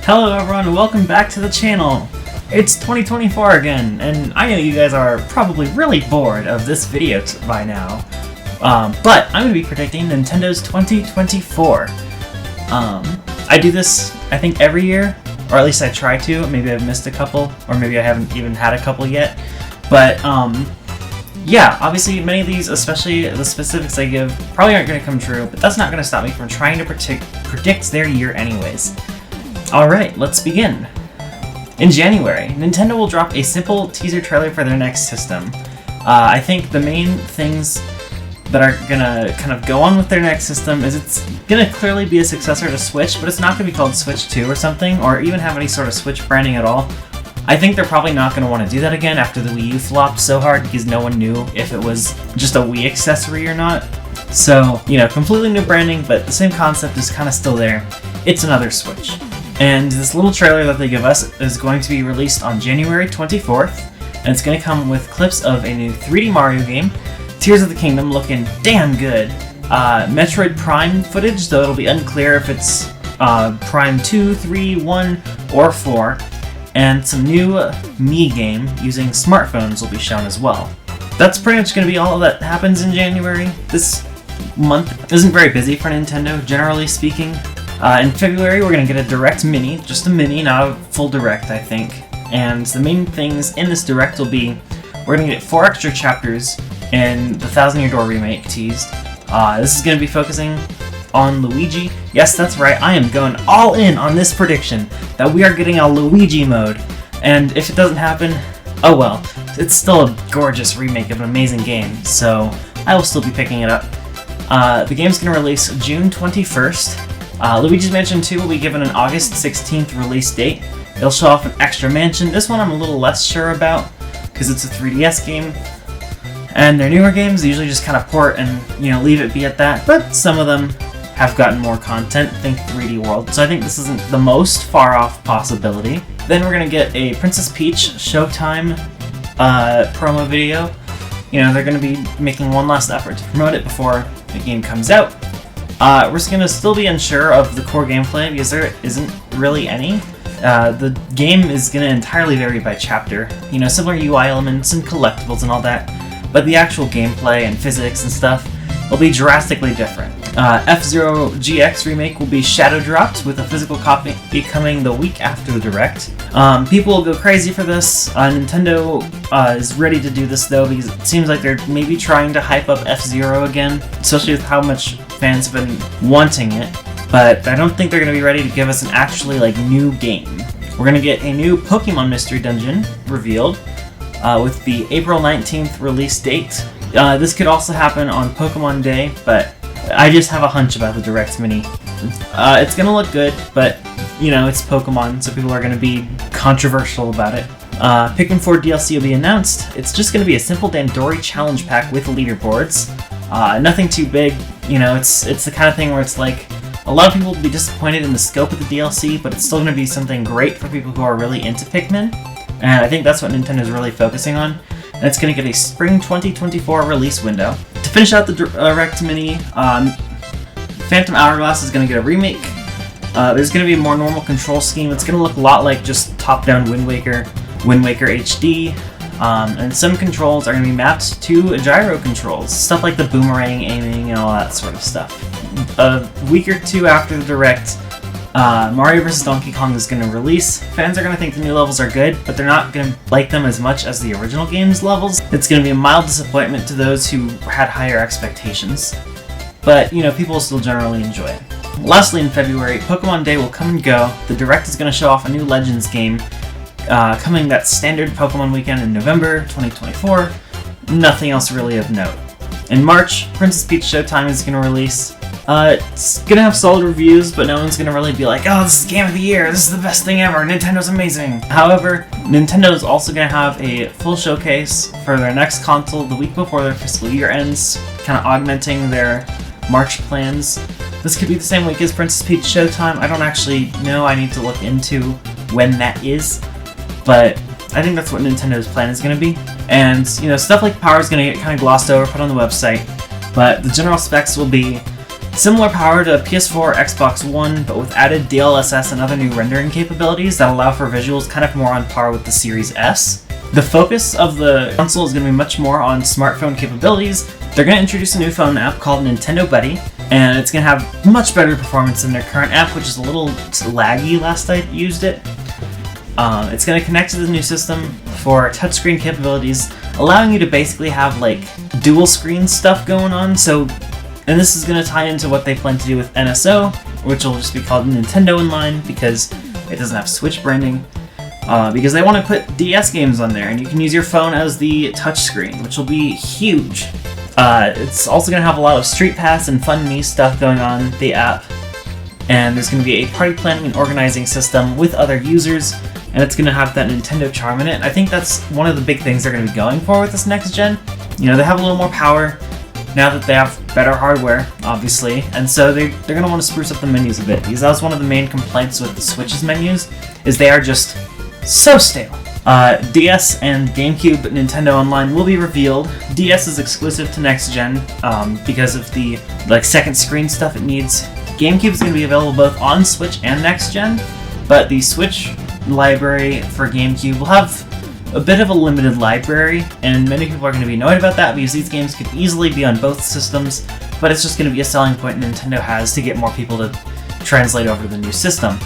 Hello everyone and welcome back to the channel. It's 2024 again, and I know you guys are probably really bored of this video by now. But I'm going to be predicting Nintendo's 2024. I do this, I think, every year, or at least I try to. Maybe I've missed a couple, or maybe I haven't even had a couple yet. But, yeah, obviously many of these, especially the specifics I give, probably aren't going to come true, but that's not going to stop me from trying to predict their year anyways. Alright, let's begin. In January, Nintendo will drop a simple teaser trailer for their next system. I think the main things that are gonna kind of go on with their next system is it's gonna clearly be a successor to Switch, but it's not gonna be called Switch 2 or something, or even have any sort of Switch branding at all. I think they're probably not gonna want to do that again after the Wii U flopped so hard because no one knew if it was just a Wii accessory or not. So, you know, completely new branding, but the same concept is kind of still there. It's another Switch. And this little trailer that they give us is going to be released on January 24th, and it's going to come with clips of a new 3D Mario game, Tears of the Kingdom looking damn good, Metroid Prime footage, though it'll be unclear if it's Prime 2, 3, 1, or 4, and some new Mii game using smartphones will be shown as well. That's pretty much going to be all that happens in January. This month isn't very busy for Nintendo, generally speaking. In February, we're going to get a Direct Mini, just a mini, not a full Direct, I think. And the main things in this Direct will be, we're going to get 4 extra chapters in the Thousand Year Door remake teased. This is going to be focusing on Luigi. Yes, that's right, I am going all in on this prediction that we are getting a Luigi mode. And if it doesn't happen, oh well, it's still a gorgeous remake of an amazing game, so I will still be picking it up. The game's going to release June 21st. Luigi's Mansion 2 will be given an August 16th release date. It'll show off an extra mansion. This one I'm a little less sure about, because it's a 3DS game. And their newer games usually just kind of port and, you know, leave it be at that, but some of them have gotten more content, think 3D World, so I think this isn't the most far off possibility. Then we're going to get a Princess Peach Showtime promo video. You know, they're going to be making one last effort to promote it before the game comes out. We're just going to still be unsure of the core gameplay because there isn't really any. The game is going to entirely vary by chapter, you know, similar UI elements and collectibles and all that, but the actual gameplay and physics and stuff will be drastically different. F-Zero GX Remake will be shadow dropped with a physical copy coming the week after the Direct. People will go crazy for this. Nintendo is ready to do this though because it seems like they're maybe trying to hype up F-Zero again, especially with how much fans have been wanting it, but I don't think they're going to be ready to give us an actually new game. We're going to get a new Pokemon Mystery Dungeon revealed with the April 19th release date. This could also happen on Pokemon Day, but I just have a hunch about the Direct Mini. It's going to look good, but you know, it's Pokemon, so people are going to be controversial about it. Pikmin 4 DLC will be announced. It's just going to be a simple Dandori challenge pack with leaderboards. Nothing too big, you know, it's the kind of thing where it's like, a lot of people will be disappointed in the scope of the DLC, but it's still going to be something great for people who are really into Pikmin, and I think that's what Nintendo's really focusing on, and it's going to get a Spring 2024 release window. To finish out the Direct Mini, Phantom Hourglass is going to get a remake. There's going to be a more normal control scheme. It's going to look a lot like just top-down Wind Waker HD, and some controls are going to be mapped to gyro controls, stuff like the boomerang aiming and all that sort of stuff. A week or two after the Direct, Mario vs. Donkey Kong is going to release. Fans are going to think the new levels are good, but they're not going to like them as much as the original game's levels. It's going to be a mild disappointment to those who had higher expectations, but you know, people will still generally enjoy it. Lastly, in February, Pokemon Day will come and go. The Direct is going to show off a new Legends game coming that standard Pokemon weekend in November 2024. Nothing else really of note. In March, Princess Peach Showtime is going to release. It's going to have solid reviews, but no one's going to really be like, oh, this is Game of the Year, this is the best thing ever, Nintendo's amazing. However, Nintendo is also going to have a full showcase for their next console the week before their fiscal year ends, kind of augmenting their March plans. This could be the same week as Princess Peach Showtime. I don't actually know, I need to look into when that is, but I think that's what Nintendo's plan is going to be. And, you know, stuff like power is going to get kind of glossed over, put on the website, but the general specs will be Similar power to PS4, Xbox One, but with added DLSS and other new rendering capabilities that allow for visuals kind of more on par with the Series S. The focus of the console is going to be much more on smartphone capabilities. They're going to introduce a new phone app called Nintendo Buddy, and it's going to have much better performance than their current app, which is a little laggy last I used it. It's going to connect to the new system for touchscreen capabilities, allowing you to basically have like dual screen stuff going on. And this is going to tie into what they plan to do with NSO, which will just be called Nintendo Online because it doesn't have Switch branding. Because they want to put DS games on there, and you can use your phone as the touchscreen, which will be huge. It's also going to have a lot of Street Pass and Fun Me stuff going on the app, and there's going to be a party planning and organizing system with other users, and it's going to have that Nintendo charm in it. I think that's one of the big things they're going to be going for with this next gen. You know, they have a little more power now that they have better hardware, obviously, and so they're going to want to spruce up the menus a bit, because that was one of the main complaints with the Switch's menus, is they are just so stale. DS and GameCube Nintendo Online will be revealed. DS is exclusive to next gen because of the second screen stuff it needs. GameCube is going to be available both on Switch and next gen, but the Switch library for GameCube will have a bit of a limited library, and many people are going to be annoyed about that because these games could easily be on both systems, but it's just going to be a selling point Nintendo has to get more people to translate over to the new system.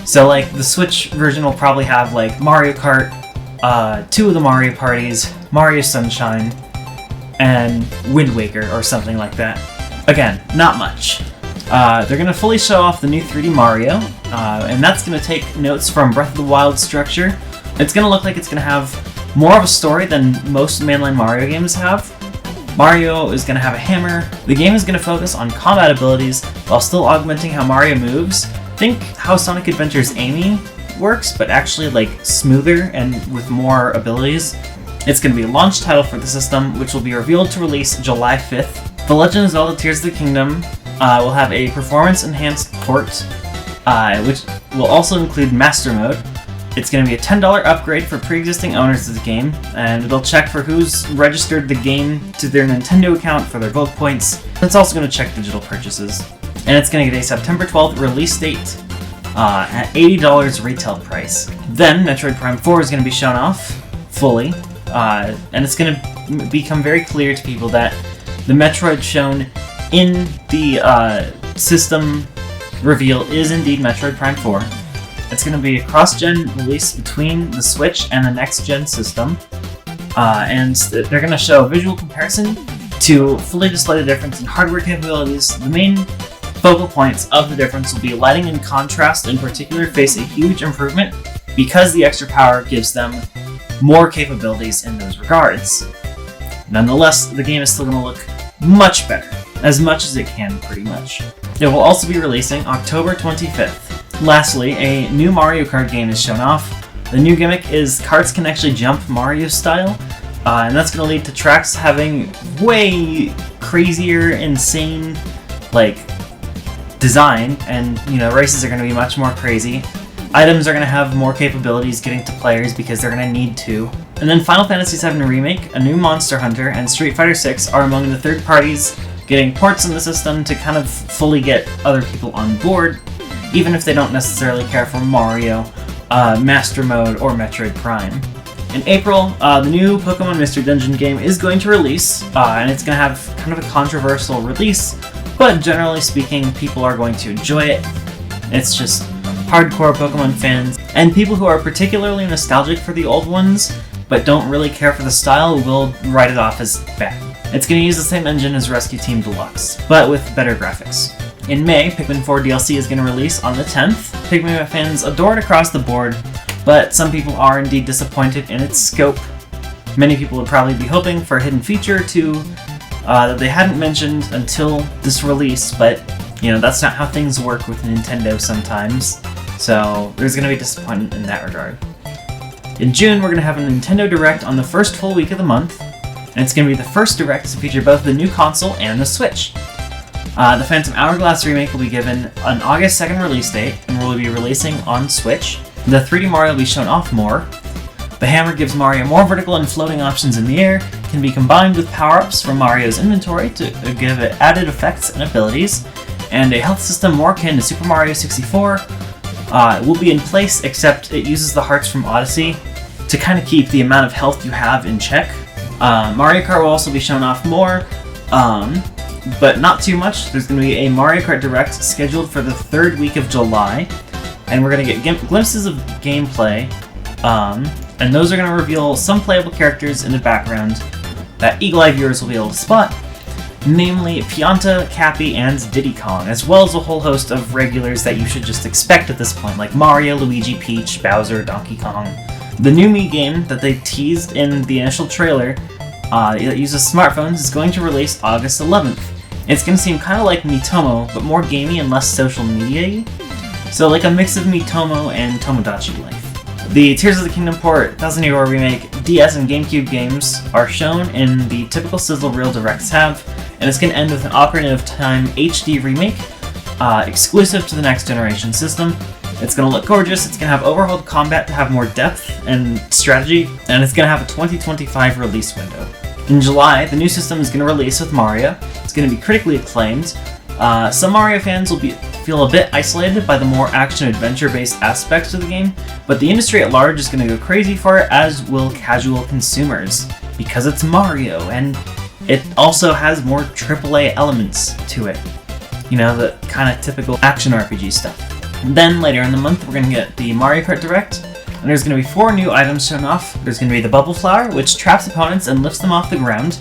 So the Switch version will probably have Mario Kart, 2 of the Mario parties, Mario Sunshine, and Wind Waker or something like that. Again, not much. They're going to fully show off the new 3D Mario, and that's going to take notes from Breath of the Wild structure. It's going to look like it's going to have more of a story than most mainline Mario games have. Mario is going to have a hammer. The game is going to focus on combat abilities while still augmenting how Mario moves. Think how Sonic Adventure's aiming works, but actually smoother and with more abilities. It's going to be a launch title for the system, which will be revealed to release July 5th. The Legend of Zelda Tears of the Kingdom will have a performance-enhanced port, which will also include Master Mode. It's going to be a $10 upgrade for pre-existing owners of the game, and it'll check for who's registered the game to their Nintendo account for their gold points. It's also going to check digital purchases. And it's going to get a September 12th release date at $80 retail price. Then Metroid Prime 4 is going to be shown off fully, and it's going to become very clear to people that the Metroid shown in the system reveal is indeed Metroid Prime 4. It's going to be a cross-gen release between the Switch and the next-gen system, and they're going to show a visual comparison to fully display the difference in hardware capabilities. The main focal points of the difference will be lighting and contrast in particular face a huge improvement because the extra power gives them more capabilities in those regards. Nonetheless, the game is still going to look much better, as much as it can pretty much. It will also be releasing October 25th. Lastly, a new Mario Kart game is shown off. The new gimmick is carts can actually jump Mario style, and that's going to lead to tracks having way crazier, insane, design, and races are going to be much more crazy. Items are going to have more capabilities getting to players because they're going to need to. And then Final Fantasy VII Remake, a new Monster Hunter, and Street Fighter VI are among the third parties getting ports in the system to kind of fully get other people on board, even if they don't necessarily care for Mario, Master Mode, or Metroid Prime. In April, the new Pokemon Mystery Dungeon game is going to release, and it's going to have kind of a controversial release, but generally speaking, people are going to enjoy it. It's just hardcore Pokemon fans, and people who are particularly nostalgic for the old ones, but don't really care for the style, will write it off as bad. It's going to use the same engine as Rescue Team Deluxe, but with better graphics. In May, Pikmin 4 DLC is going to release on the 10th. Pikmin fans adore it across the board, but some people are indeed disappointed in its scope. Many people would probably be hoping for a hidden feature or two that they hadn't mentioned until this release, but that's not how things work with Nintendo sometimes, so there's going to be disappointment in that regard. In June, we're going to have a Nintendo Direct on the first full week of the month, and it's going to be the first Direct to feature both the new console and the Switch. The Phantom Hourglass remake will be given an August 2nd release date, and will be releasing on Switch. The 3D Mario will be shown off more. The hammer gives Mario more vertical and floating options in the air, can be combined with power-ups from Mario's inventory to give it added effects and abilities, and a health system more akin to Super Mario 64 will be in place, except it uses the hearts from Odyssey to kind of keep the amount of health you have in check. Mario Kart will also be shown off more, but not too much. There's going to be a Mario Kart Direct scheduled for the 3rd week of July, and we're going to get glimpses of gameplay, and those are going to reveal some playable characters in the background that Eagle Eye viewers will be able to spot, namely Pianta, Cappy, and Diddy Kong, as well as a whole host of regulars that you should just expect at this point, like Mario, Luigi, Peach, Bowser, Donkey Kong. The new Mii game that they teased in the initial trailer that uses smartphones is going to release August 11th. It's going to seem kind of like Miitomo, but more gamey and less social media-y. So like a mix of Miitomo and Tomodachi Life. The Tears of the Kingdom port, 1000 Year War Remake, DS and GameCube games are shown in the typical Sizzle Reel Direct tab, and it's going to end with an Ocarina of Time HD remake, exclusive to the next generation system. It's going to look gorgeous, it's going to have overhauled combat to have more depth and strategy, and it's going to have a 2025 release window. In July, the new system is going to release with Mario. It's going to be critically acclaimed. Some Mario fans will feel a bit isolated by the more action-adventure-based aspects of the game, but the industry at large is going to go crazy for it, as will casual consumers, because it's Mario, and it also has more AAA elements to it. You know, the kind of typical action RPG stuff. And then, later in the month, we're going to get the Mario Kart Direct, and there's going to be 4 new items shown off. There's going to be the Bubble Flower, which traps opponents and lifts them off the ground.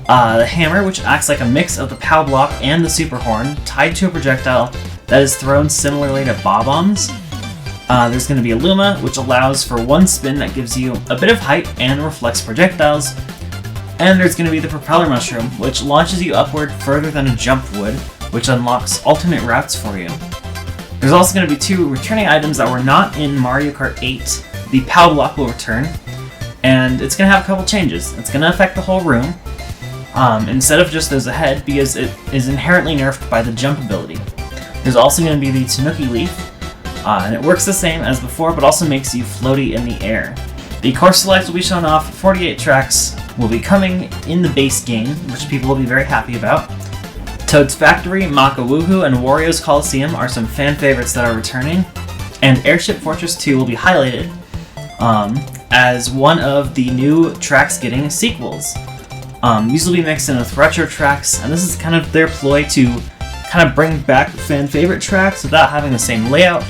The Hammer, which acts like a mix of the POW Block and the Super Horn, tied to a projectile that is thrown similarly to Bob-Ombs. There's going to be a Luma, which allows for 1 spin that gives you a bit of height and reflects projectiles. And there's going to be the Propeller Mushroom, which launches you upward further than a jump would, which unlocks alternate routes for you. There's also going to be 2 returning items that were not in Mario Kart 8. The POW Block will return, and it's going to have a couple changes. It's going to affect the whole room, instead of just those ahead, because it is inherently nerfed by the jump ability. There's also going to be the Tanuki Leaf, and it works the same as before, but also makes you floaty in the air. The Course Select will be shown off. 48 tracks will be coming in the base game, which people will be very happy about. Toad's Factory, Maka Woohoo, and Wario's Coliseum are some fan favorites that are returning, and Airship Fortress 2 will be highlighted as one of the new tracks getting sequels. These will be mixed in with retro tracks, and this is kind of their ploy to kind of bring back fan favorite tracks without having the same layout,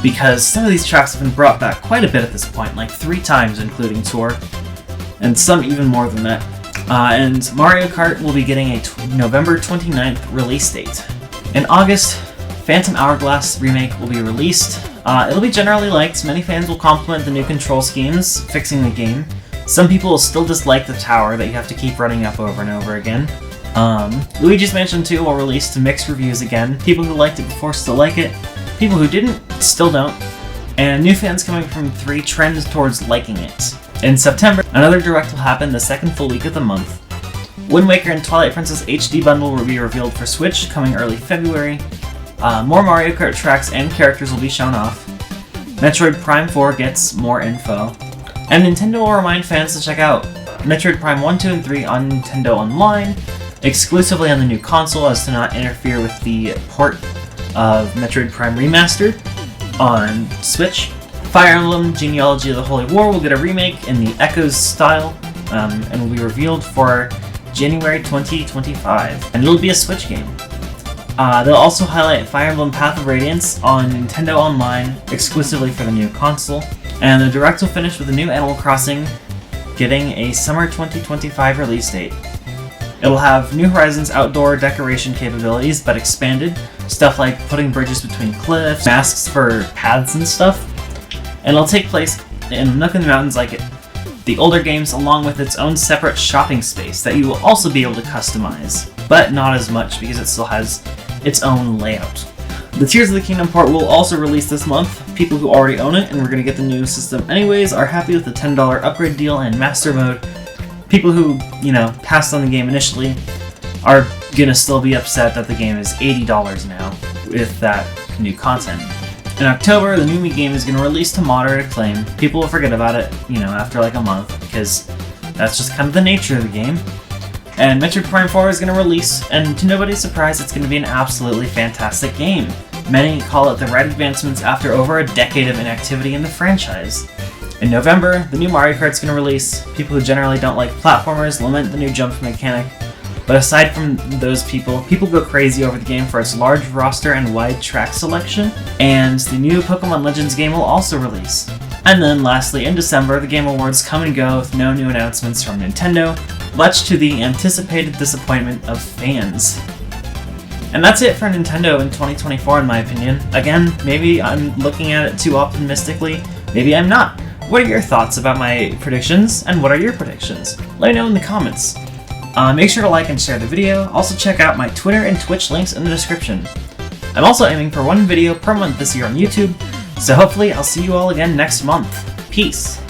because some of these tracks have been brought back quite a bit at this point, like 3 times including Tour, and some even more than that. And Mario Kart will be getting a November 29th release date. In August, Phantom Hourglass Remake will be released. It'll be generally liked. Many fans will compliment the new control schemes, fixing the game. Some people will still dislike the tower that you have to keep running up over and over again. Luigi's Mansion 2 will release to mixed reviews again. People who liked it before still like it. People who didn't still don't. And new fans coming from 3 trend towards liking it. In September, another Direct will happen the 2nd full week of the month. Wind Waker and Twilight Princess HD Bundle will be revealed for Switch coming early February. More Mario Kart tracks and characters will be shown off. Metroid Prime 4 gets more info. And Nintendo will remind fans to check out Metroid Prime 1, 2, and 3 on Nintendo Online, exclusively on the new console as to not interfere with the port of Metroid Prime Remastered on Switch. Fire Emblem Genealogy of the Holy War will get a remake in the Echoes style, and will be revealed for January 2025, and it'll be a Switch game. They'll also highlight Fire Emblem Path of Radiance on Nintendo Online, exclusively for the new console, and the Direct will finish with the new Animal Crossing getting a summer 2025 release date. It'll have New Horizons outdoor decoration capabilities, but expanded, stuff like putting bridges between cliffs, masks for paths and stuff, and it'll take place in Nook in the Mountains like the older games, along with its own separate shopping space that you will also be able to customize, but not as much because it still has its own layout. The Tears of the Kingdom port will also release this month. People who already own it and were going to get the new system anyways are happy with the $10 upgrade deal and Master Mode. People who, passed on the game initially are going to still be upset that the game is $80 now with that new content. In October, the new Mii game is going to release to moderate acclaim. People will forget about it, after like a month, because that's just kind of the nature of the game. And Metroid Prime 4 is going to release, and to nobody's surprise, it's going to be an absolutely fantastic game. Many call it the right advancements after over a decade of inactivity in the franchise. In November, the new Mario Kart's going to release. People who generally don't like platformers lament the new jump mechanic, but aside from those people go crazy over the game for its large roster and wide track selection, and the new Pokemon Legends game will also release. And then lastly, in December, the Game Awards come and go with no new announcements from Nintendo, much to the anticipated disappointment of fans. And that's it for Nintendo in 2024 in my opinion. Again, maybe I'm looking at it too optimistically, maybe I'm not. What are your thoughts about my predictions, and what are your predictions? Let me know in the comments. Make sure to like and share the video. Also check out my Twitter and Twitch links in the description. I'm also aiming for one video per month this year on YouTube, so hopefully I'll see you all again next month. Peace!